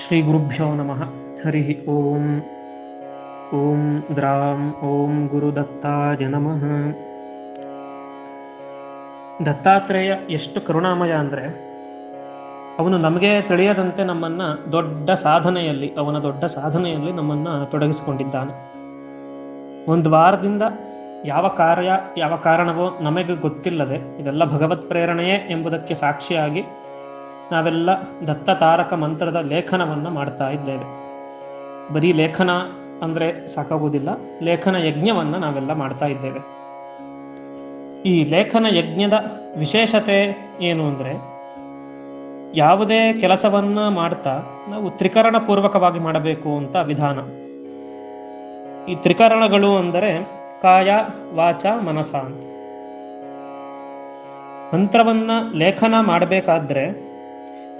ಶ್ರೀ ಗುರುಭ್ಯೋ ನಮಃ. ಹರಿ ಓಂ. ಓಂ ದ್ರಾಂ ಓಂ ಗುರುದತ್ತಾಯ ನಮಃ. ದತ್ತಾತ್ರೇಯ ಎಷ್ಟು ಕರುಣಾಮಯ ಅಂದರೆ, ಅವನು ನಮಗೆ ತಿಳಿಯದಂತೆ ನಮ್ಮನ್ನು ಅವನ ದೊಡ್ಡ ಸಾಧನೆಯಲ್ಲಿ ನಮ್ಮನ್ನು ತೊಡಗಿಸಿಕೊಂಡಿದ್ದಾನೆ. ಒಂದು ವಾರದಿಂದ ಯಾವ ಕಾರಣವೋ ನಮಗೆ ಗೊತ್ತಿಲ್ಲದೆ ಇದೆಲ್ಲ ಭಗವತ್ ಪ್ರೇರಣೆಯೇ ಎಂಬುದಕ್ಕೆ ಸಾಕ್ಷಿಯಾಗಿ ನಾವೆಲ್ಲ ದತ್ತ ತಾರಕ ಮಂತ್ರದ ಲೇಖನವನ್ನು ಮಾಡ್ತಾ ಇದ್ದೇವೆ. ಬರೀ ಲೇಖನ ಅಂದರೆ ಸಾಕಾಗುವುದಿಲ್ಲ, ಲೇಖನ ಯಜ್ಞವನ್ನು ನಾವೆಲ್ಲ ಮಾಡ್ತಾ ಇದ್ದೇವೆ. ಈ ಲೇಖನ ಯಜ್ಞದ ವಿಶೇಷತೆ ಏನು ಅಂದರೆ, ಯಾವುದೇ ಕೆಲಸವನ್ನು ಮಾಡ್ತಾ ನಾವು ತ್ರಿಕರಣ ಪೂರ್ವಕವಾಗಿ ಮಾಡಬೇಕು ಅಂತ ವಿಧಾನ. ಈ ತ್ರಿಕರಣಗಳು ಅಂದರೆ ಕಾಯ ವಾಚ ಮನಸ ಅಂತ. ಮಂತ್ರವನ್ನು ಲೇಖನ ಮಾಡಬೇಕಾದ್ರೆ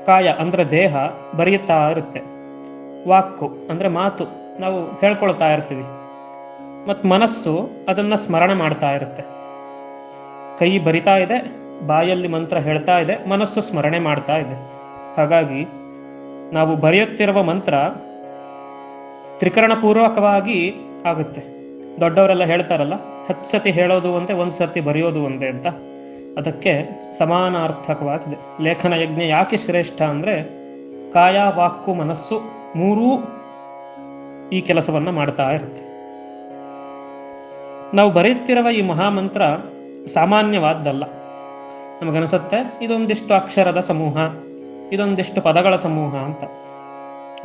ಕಾಯ ಅಂದರೆ ದೇಹ ಬರೆಯುತ್ತಾ ಇರುತ್ತೆ, ವಾಕ್ಕು ಅಂದರೆ ಮಾತು ನಾವು ಹೇಳ್ಕೊಳ್ತಾ ಇರ್ತೀವಿ, ಮತ್ತು ಮನಸ್ಸು ಅದನ್ನು ಸ್ಮರಣೆ ಮಾಡ್ತಾ ಇರುತ್ತೆ. ಕೈ ಬರಿತಾ ಇದೆ, ಬಾಯಲ್ಲಿ ಮಂತ್ರ ಹೇಳ್ತಾ ಇದೆ, ಮನಸ್ಸು ಸ್ಮರಣೆ ಮಾಡ್ತಾ ಇದೆ. ಹಾಗಾಗಿ ನಾವು ಬರೆಯುತ್ತಿರುವ ಮಂತ್ರ ತ್ರಿಕರಣಪೂರ್ವಕವಾಗಿ ಆಗುತ್ತೆ. ದೊಡ್ಡವರೆಲ್ಲ ಹೇಳ್ತಾರಲ್ಲ, 10 ಸತಿ ಹೇಳೋದು ಒಂದೇ, 1 ಸತಿ ಬರೆಯೋದು ಒಂದೇ ಅಂತ. ಅದಕ್ಕೆ ಸಮಾನಾರ್ಥಕವಾಗಿದೆ. ಲೇಖನ ಯಜ್ಞ ಯಾಕೆ ಶ್ರೇಷ್ಠ ಅಂದರೆ, ಕಾಯ ವಾಕ್ಕು ಮನಸ್ಸು ಮೂರೂ ಈ ಕೆಲಸವನ್ನು ಮಾಡ್ತಾ ಇರುತ್ತೆ. ನಾವು ಬರೆಯುತ್ತಿರುವ ಈ ಮಹಾಮಂತ್ರ ಸಾಮಾನ್ಯವಾದ್ದಲ್ಲ. ನಮಗನಿಸುತ್ತೆ ಇದೊಂದಿಷ್ಟು ಅಕ್ಷರದ ಸಮೂಹ, ಇದೊಂದಿಷ್ಟು ಪದಗಳ ಸಮೂಹ ಅಂತ.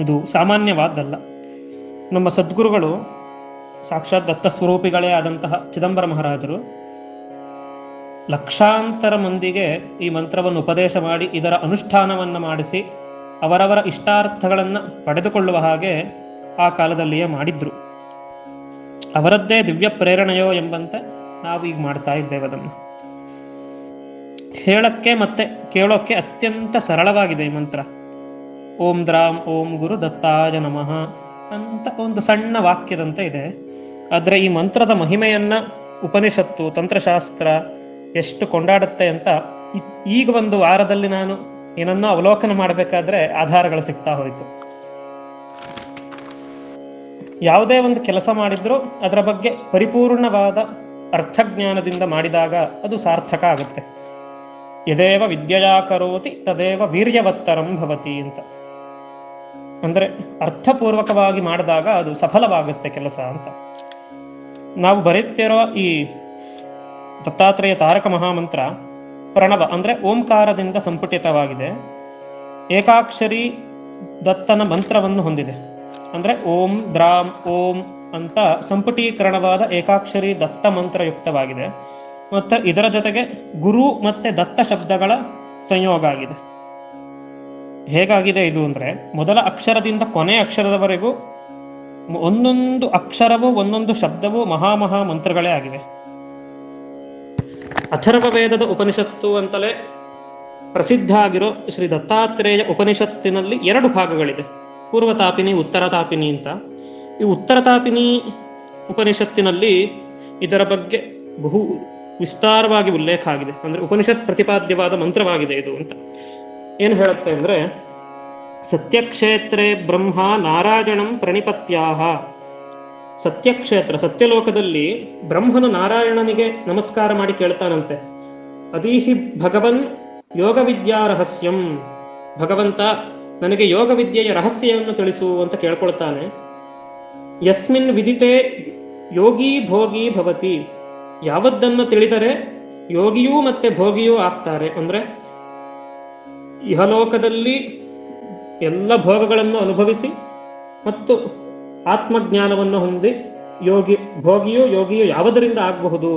ಇದು ಸಾಮಾನ್ಯವಾದ್ದಲ್ಲ. ನಮ್ಮ ಸದ್ಗುರುಗಳು ಸಾಕ್ಷಾತ್ ದತ್ತ ಸ್ವರೂಪಿಗಳೇ ಆದಂತಹ ಚಿದಂಬರ ಮಹಾರಾಜರು ಲಕ್ಷಾಂತರ ಮಂದಿಗೆ ಈ ಮಂತ್ರವನ್ನು ಉಪದೇಶ ಮಾಡಿ ಇದರ ಅನುಷ್ಠಾನವನ್ನು ಮಾಡಿಸಿ ಅವರವರ ಇಷ್ಟಾರ್ಥಗಳನ್ನು ಪಡೆದುಕೊಳ್ಳುವ ಹಾಗೆ ಆ ಕಾಲದಲ್ಲಿಯೇ ಮಾಡಿದ್ರು. ಅವರದ್ದೇ ದಿವ್ಯ ಪ್ರೇರಣೆಯೋ ಎಂಬಂತೆ ನಾವು ಈಗ ಮಾಡ್ತಾ ಇದ್ದೇವೆ. ಅದನ್ನು ಹೇಳಕ್ಕೆ ಮತ್ತೆ ಕೇಳೋಕ್ಕೆ ಅತ್ಯಂತ ಸರಳವಾಗಿದೆ ಈ ಮಂತ್ರ. ಓಂ ದ್ರಾಂ ಓಂ ಗುರು ದತ್ತಾಯ ನಮಃ ಅಂತ ಒಂದು ಸಣ್ಣ ವಾಕ್ಯದಂತೆ ಇದೆ. ಆದರೆ ಈ ಮಂತ್ರದ ಮಹಿಮೆಯನ್ನು ಉಪನಿಷತ್ತು, ತಂತ್ರಶಾಸ್ತ್ರ ಎಷ್ಟು ಕೊಂಡಾಡುತ್ತೆ ಅಂತ ಈಗ ಒಂದು ವಾರದಲ್ಲಿ ನಾನು ಏನನ್ನೋ ಅವಲೋಕನ ಮಾಡಬೇಕಾದ್ರೆ ಆಧಾರಗಳು ಸಿಗ್ತಾ ಹೋಯಿತು. ಯಾವುದೇ ಒಂದು ಕೆಲಸ ಮಾಡಿದ್ರೂ ಅದರ ಬಗ್ಗೆ ಪರಿಪೂರ್ಣವಾದ ಅರ್ಥಜ್ಞಾನದಿಂದ ಮಾಡಿದಾಗ ಅದು ಸಾರ್ಥಕ ಆಗುತ್ತೆ. ಯದೇವ ವಿದ್ಯೆಯಾ ಕರೋತಿ ತದೇವ ವೀರ್ಯವತ್ತರಂ ಭವತಿ ಅಂತ. ಅಂದರೆ ಅರ್ಥಪೂರ್ವಕವಾಗಿ ಮಾಡಿದಾಗ ಅದು ಸಫಲವಾಗುತ್ತೆ ಕೆಲಸ ಅಂತ. ನಾವು ಬರೆಯುತ್ತಿರೋ ಈ ದತ್ತಾತ್ರೇಯ ತಾರಕ ಮಹಾಮಂತ್ರ ಪ್ರಣವ ಅಂದರೆ ಓಂಕಾರದಿಂದ ಸಂಪುಟಿತವಾಗಿದೆ. ಏಕಾಕ್ಷರಿ ದತ್ತನ ಮಂತ್ರವನ್ನು ಹೊಂದಿದೆ. ಅಂದರೆ ಓಂ ದ್ರಾಂ ಓಂ ಅಂತ ಸಂಪುಟೀಕರಣವಾದ ಏಕಾಕ್ಷರಿ ದತ್ತ ಮಂತ್ರಯುಕ್ತವಾಗಿದೆ. ಮತ್ತು ಇದರ ಜೊತೆಗೆ ಗುರು ಮತ್ತು ದತ್ತ ಶಬ್ದಗಳ ಸಂಯೋಗ ಆಗಿದೆ. ಹೇಗಾಗಿದೆ ಇದು ಅಂದರೆ, ಮೊದಲ ಅಕ್ಷರದಿಂದ ಕೊನೆ ಅಕ್ಷರದವರೆಗೂ ಒಂದೊಂದು ಅಕ್ಷರವೂ ಒಂದೊಂದು ಶಬ್ದವೂ ಮಹಾ ಮಂತ್ರಗಳೇ ಆಗಿವೆ. ಅಥರ್ವ ವೇದದ ಉಪನಿಷತ್ತು ಅಂತಲೇ ಪ್ರಸಿದ್ಧ ಆಗಿರೋ ಶ್ರೀ ದತ್ತಾತ್ರೇಯ ಉಪನಿಷತ್ತಿನಲ್ಲಿ 2 ಭಾಗಗಳಿದೆ, ಪೂರ್ವತಾಪಿನಿ, ಉತ್ತರತಾಪಿನಿ ಅಂತ. ಈ ಉತ್ತರತಾಪಿನಿ ಉಪನಿಷತ್ತಿನಲ್ಲಿ ಇದರ ಬಗ್ಗೆ ಬಹು ವಿಸ್ತಾರವಾಗಿ ಉಲ್ಲೇಖ ಆಗಿದೆ. ಅಂದರೆ ಉಪನಿಷತ್ ಪ್ರತಿಪಾದ್ಯವಾದ ಮಂತ್ರವಾಗಿದೆ ಇದು ಅಂತ. ಏನು ಹೇಳುತ್ತೆ ಅಂದರೆ, ಸತ್ಯಕ್ಷೇತ್ರೇ ಬ್ರಹ್ಮ ನಾರಾಯಣಂ ಪ್ರಣಿಪತ್ಯಾಹ. ಸತ್ಯಕ್ಷೇತ್ರ, ಸತ್ಯಲೋಕದಲ್ಲಿ ಬ್ರಹ್ಮನು ನಾರಾಯಣನಿಗೆ ನಮಸ್ಕಾರ ಮಾಡಿ ಕೇಳ್ತಾನಂತೆ, ಅದೀಹಿ ಭಗವನ್ ಯೋಗ ವಿದ್ಯಾ ರಹಸ್ಯಂ. ಭಗವಂತ ನನಗೆ ಯೋಗ ವಿದ್ಯೆಯ ರಹಸ್ಯವನ್ನು ತಿಳಿಸು ಅಂತ ಕೇಳ್ಕೊಳ್ತಾನೆ. ಯಸ್ಮಿನ್ ವಿದಿತೆ ಯೋಗಿ ಭೋಗಿ ಭವತಿ. ಯಾವದ್ದನ್ನು ತಿಳಿದರೆ ಯೋಗಿಯೂ ಮತ್ತೆ ಭೋಗಿಯೂ ಆಗ್ತಾರೆ. ಅಂದರೆ ಇಹಲೋಕದಲ್ಲಿ ಎಲ್ಲ ಭೋಗಗಳನ್ನು ಅನುಭವಿಸಿ ಮತ್ತು ಆತ್ಮಜ್ಞಾನವನ್ನು ಹೊಂದಿ ಯೋಗಿಯು ಯಾವುದರಿಂದ ಆಗಬಹುದು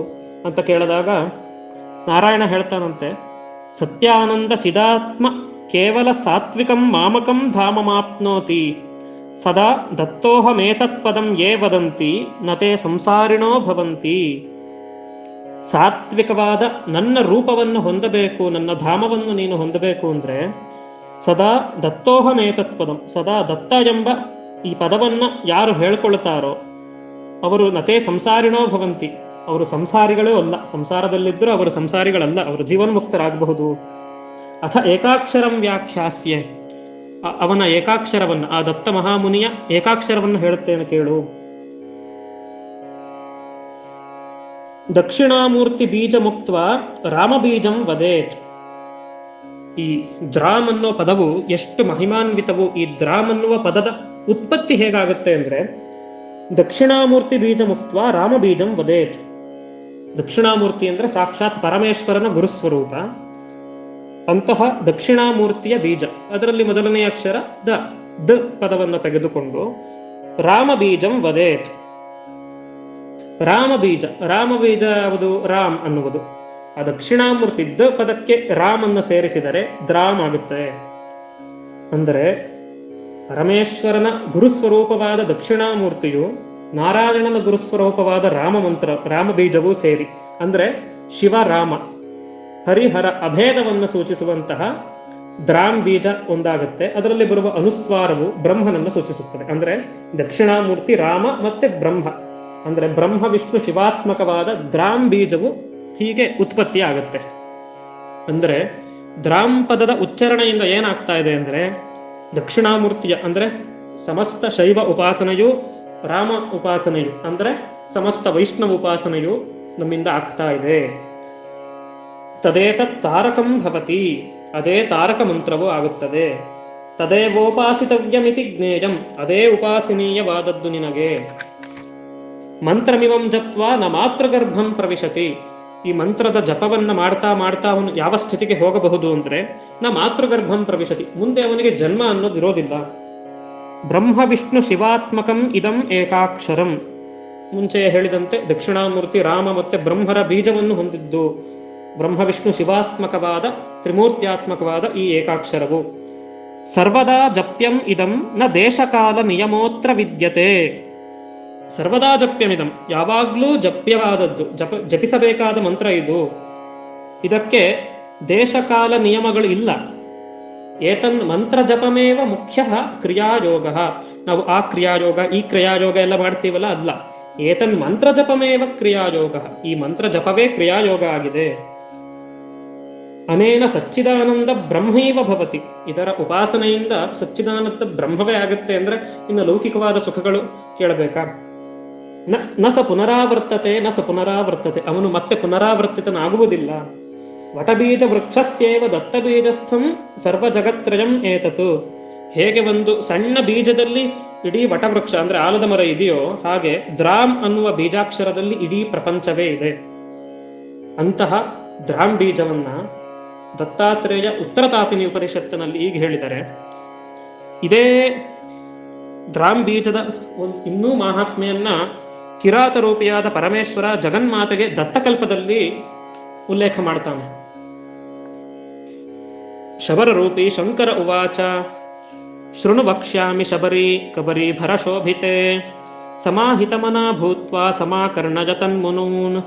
ಅಂತ ಕೇಳಿದಾಗ ನಾರಾಯಣ ಹೇಳ್ತಾನಂತೆ, ಸತ್ಯಾನಂದ ಚಿದಾತ್ಮ ಕೇವಲ ಸಾತ್ವಿಕಂ ಮಾಮಕಂ ಧಾಮಮಾಪ್ನೋತಿ ಸದಾ ದತ್ತೋಹಮೇತತ್ಪದಂ ಯೇ ವದಂತಿ ನತೇ ಸಂಸಾರಿಣೋ ಭವಂತಿ. ಸಾತ್ವಿಕವಾದ ನನ್ನ ರೂಪವನ್ನು ಹೊಂದಬೇಕು, ನನ್ನ ಧಾಮವನ್ನು ನೀನು ಹೊಂದಬೇಕು ಅಂದರೆ ಸದಾ ದತ್ತೋಹಮೇತತ್ಪದಂ, ಸದಾ ದತ್ತ ಎಂಬ ಈ ಪದವನ್ನು ಯಾರು ಹೇಳ್ಕೊಳ್ತಾರೋ ಅವರು ನತೇ ಸಂಸಾರಿಣೋ ಭವಂತಿ, ಅವರು ಸಂಸಾರಿಗಳೇ ಅಲ್ಲ. ಸಂಸಾರದಲ್ಲಿದ್ದರೂ ಅವರು ಸಂಸಾರಿಗಳಲ್ಲ, ಅವರು ಜೀವನ್ಮುಕ್ತರಾಗಬಹುದು. ಅಥ ಏಕಾಕ್ಷರಂ ವ್ಯಾಖ್ಯಾಸ್ಯೆ, ಅವನ ಏಕಾಕ್ಷರವನ್ನು, ಆ ದತ್ತ ಮಹಾಮುನಿಯ ಏಕಾಕ್ಷರವನ್ನು ಹೇಳುತ್ತೇನೆ ಕೇಳು. ದಕ್ಷಿಣಾಮೂರ್ತಿ ಬೀಜ ಮುಕ್ತ ರಾಮ ಬೀಜಂ ವದೇತ್. ಈ ದ್ರಾಮ್ ಅನ್ನೋ ಪದವು ಎಷ್ಟು ಮಹಿಮಾನ್ವಿತವು. ಈ ದ್ರಾಮ್ ಅನ್ನುವ ಪದದ ಉತ್ಪತ್ತಿ ಹೇಗಾಗುತ್ತೆ ಅಂದ್ರೆ, ದಕ್ಷಿಣಾಮೂರ್ತಿ ಬೀಜ ಮುಕ್ತ ರಾಮ ಬೀಜಂ ವದೇತ್. ದಕ್ಷಿಣಾಮೂರ್ತಿ ಅಂದ್ರೆ ಸಾಕ್ಷಾತ್ ಪರಮೇಶ್ವರನ ಗುರುಸ್ವರೂಪ. ಅಂತಹ ದಕ್ಷಿಣಾಮೂರ್ತಿಯ ಬೀಜ, ಅದರಲ್ಲಿ ಮೊದಲನೆಯ ಅಕ್ಷರ ದ ಪದವನ್ನು ತೆಗೆದುಕೊಂಡು ರಾಮ ಬೀಜಂ ವದೇತ್. ರಾಮ ಬೀಜ ಯಾವುದು? ರಾಮ್ ಅನ್ನುವುದು. ಆ ದಕ್ಷಿಣಾಮೂರ್ತಿ ದ ಪದಕ್ಕೆ ರಾಮ್ ಅನ್ನು ಸೇರಿಸಿದರೆ ದ್ರಾಮ್ ಆಗುತ್ತೆ. ಅಂದರೆ ಪರಮೇಶ್ವರನ ಗುರುಸ್ವರೂಪವಾದ ದಕ್ಷಿಣಾಮೂರ್ತಿಯು ನಾರಾಯಣನ ಗುರುಸ್ವರೂಪವಾದ ರಾಮ ಬೀಜವೂ ಸೇರಿ, ಅಂದ್ರೆ ಶಿವರಾಮ ಹರಿಹರ ಅಭೇದವನ್ನು ಸೂಚಿಸುವಂತಹ ದ್ರಾಮ್ ಬೀಜ ಒಂದಾಗುತ್ತೆ. ಅದರಲ್ಲಿ ಬರುವ ಅನುಸ್ವಾರವು ಬ್ರಹ್ಮನನ್ನು ಸೂಚಿಸುತ್ತದೆ. ಅಂದ್ರೆ ದಕ್ಷಿಣಾಮೂರ್ತಿ ರಾಮ ಮತ್ತೆ ಬ್ರಹ್ಮ, ಅಂದ್ರೆ ಬ್ರಹ್ಮ ವಿಷ್ಣು ಶಿವಾತ್ಮಕವಾದ ದ್ರಾಮ್ ಬೀಜವು ಹೀಗೆ ಉತ್ಪತ್ತಿ ಆಗುತ್ತೆ. ಅಂದ್ರೆ ದ್ರಾಮ್ ಪದದ ಉಚ್ಚಾರಣೆಯಿಂದ ಏನಾಗ್ತಾ ಇದೆ ಅಂದ್ರೆ, ದಕ್ಷಿಣಾಮೂರ್ತಿಯ ಅಂದ್ರೆ ಸಮಸ್ತ ಶೈವ ಉಪಾಸನೆಯು, ರಾಮ ಉಪಾಸನೆಯು ಅಂದ್ರೆ ಸಮಸ್ತ ವೈಷ್ಣವ ಉಪಾಸನೆಯು ನಮ್ಮಿಂದ ಆಗ್ತಾ ಇದೆ. ತದೇತತ್ ತಾರಕಂ ಭವತಿ, ಅದೇ ತಾರಕ ಮಂತ್ರವೂ ಆಗುತ್ತದೆ. ತದೇವೋಪಾಸಿತವ್ಯಮಿತಿ ಜ್ಞೇಯಂ, ಅದೇ ಉಪಾಸನೀಯವಾದದ್ದು ನಿನಗೆ. ಮಂತ್ರಮಿವಂ ಜಪ್ವಾ ನ ಮಾತೃಗರ್ಭಂ ಪ್ರವಿಶತಿ. ಈ ಮಂತ್ರದ ಜಪವನ್ನ ಮಾಡ್ತಾ ಮಾಡ್ತಾ ಅವನು ಯಾವ ಸ್ಥಿತಿಗೆ ಹೋಗಬಹುದು ಅಂದ್ರೆ, ನ ಮಾತೃಗರ್ಭಂ ಪ್ರವಿಶತಿ, ಮುಂದೆ ಅವನಿಗೆ ಜನ್ಮ ಅನ್ನೋದು ಇರೋದಿಲ್ಲ. ಬ್ರಹ್ಮ ವಿಷ್ಣು ಶಿವಾತ್ಮಕಂ ಇದಂ ಏಕಾಕ್ಷರಂ. ಮುಂಚೆ ಹೇಳಿದಂತೆ ದಕ್ಷಿಣಾಮೂರ್ತಿ ರಾಮ ಮತ್ತೆ ಬ್ರಹ್ಮರ ಬೀಜವನ್ನು ಹೊಂದಿದ್ದು ಬ್ರಹ್ಮ ವಿಷ್ಣು ಶಿವಾತ್ಮಕವಾದ ತ್ರಿಮೂರ್ತ್ಯಾತ್ಮಕವಾದ ಈ ಏಕಾಕ್ಷರವು. ಸರ್ವದಾ ಜಪ್ಯಂ ಇದಂ ನ ದೇಶಕಾಲ ನಿಯಮೋತ್ರ ವಿದ್ಯತೆ. ಸರ್ವದಾ ಜಪ್ಯಮಿದಂ, ಯಾವಾಗ್ಲೂ ಜಪ್ಯವಾದದ್ದು, ಜಪಿಸಬೇಕಾದ ಮಂತ್ರ ಇದು. ಇದಕ್ಕೆ ದೇಶಕಾಲ ನಿಯಮಗಳು ಇಲ್ಲ. ಏತನ್ ಮಂತ್ರ ಜಪಮೇವ ಮುಖ್ಯ ಕ್ರಿಯಾಯೋಗ. ನಾವು ಆ ಕ್ರಿಯಾಯೋಗ ಈ ಕ್ರಿಯಾಯೋಗ ಎಲ್ಲ ಮಾಡ್ತೀವಲ್ಲ, ಅಲ್ಲ. ಏತನ್ ಮಂತ್ರ ಜಪಮೇವ ಕ್ರಿಯಾಯೋಗ, ಈ ಮಂತ್ರ ಜಪವೇ ಕ್ರಿಯಾಯೋಗ ಆಗಿದೆ. ಅನೇನ ಸಚ್ಚಿದಾನಂದ ಬ್ರಹ್ಮೈವ ಭವತಿ, ಇದರ ಉಪಾಸನೆಯಿಂದ ಸಚ್ಚಿದಾನಂದ ಬ್ರಹ್ಮವೇ ಆಗುತ್ತೆ. ಅಂದ್ರೆ ಇನ್ನು ಲೌಕಿಕವಾದ ಸುಖಗಳು ಕೇಳಬೇಕಾ? ನ ಸ ಪುನರಾವರ್ತತೆ ನ ಸ ಪುನರಾವರ್ತತೆ, ಅವನು ಮತ್ತೆ ಪುನರಾವರ್ತಿತನಾಗುವುದಿಲ್ಲ. ವಟಬೀಜ ವೃಕ್ಷಸ್ಯೇವ ದತ್ತಬೀಜಸ್ಥಂ ಸರ್ವ ಜಗತ್ರಯಂ ಏತತು. ಹೇಗೆ ಒಂದು ಸಣ್ಣ ಬೀಜದಲ್ಲಿ ಇಡೀ ವಟವೃಕ್ಷ ಅಂದ್ರೆ ಆಲದ ಮರ ಇದೆಯೋ, ಹಾಗೆ ದ್ರಾಮ್ ಅನ್ನುವ ಬೀಜಾಕ್ಷರದಲ್ಲಿ ಇಡೀ ಪ್ರಪಂಚವೇ ಇದೆ. ಅಂತಹ ದ್ರಾಮ್ ಬೀಜವನ್ನ ದತ್ತಾತ್ರೇಯ ಉತ್ತರತಾಪಿನಿ ಉಪನಿಷತ್ತಿನಲ್ಲಿ ಈಗ ಹೇಳಿದರೆ, ಇದೇ ದ್ರಾಮ್ ಬೀಜದ ಇನ್ನೂ ಮಹಾತ್ಮೆಯನ್ನ ಕಿರಾತ ರೂಪಿಯಾದ ಪರಮೇಶ್ವರ ಜಗನ್ಮಾತೆಗೆ ದತ್ತಕಲ್ಪದಲ್ಲಿ ಉಲ್ಲೇಖ ಮಾಡ್ತಾನೆ. ಶಬರ ರೂಪಿ ಶಂಕರ ಉವಾಚ ಶೃಣು ವಕ್ಷ್ಯಾಮಿ ಶಬರಿ ಕಬರಿ ಭರಶೋಭಿತೆ ಸಮಾಹಿತಮನಾ ಭೂತ್ವಾ ಸಮಾಕರ್ಣಯತನ್ಮುನೂನ್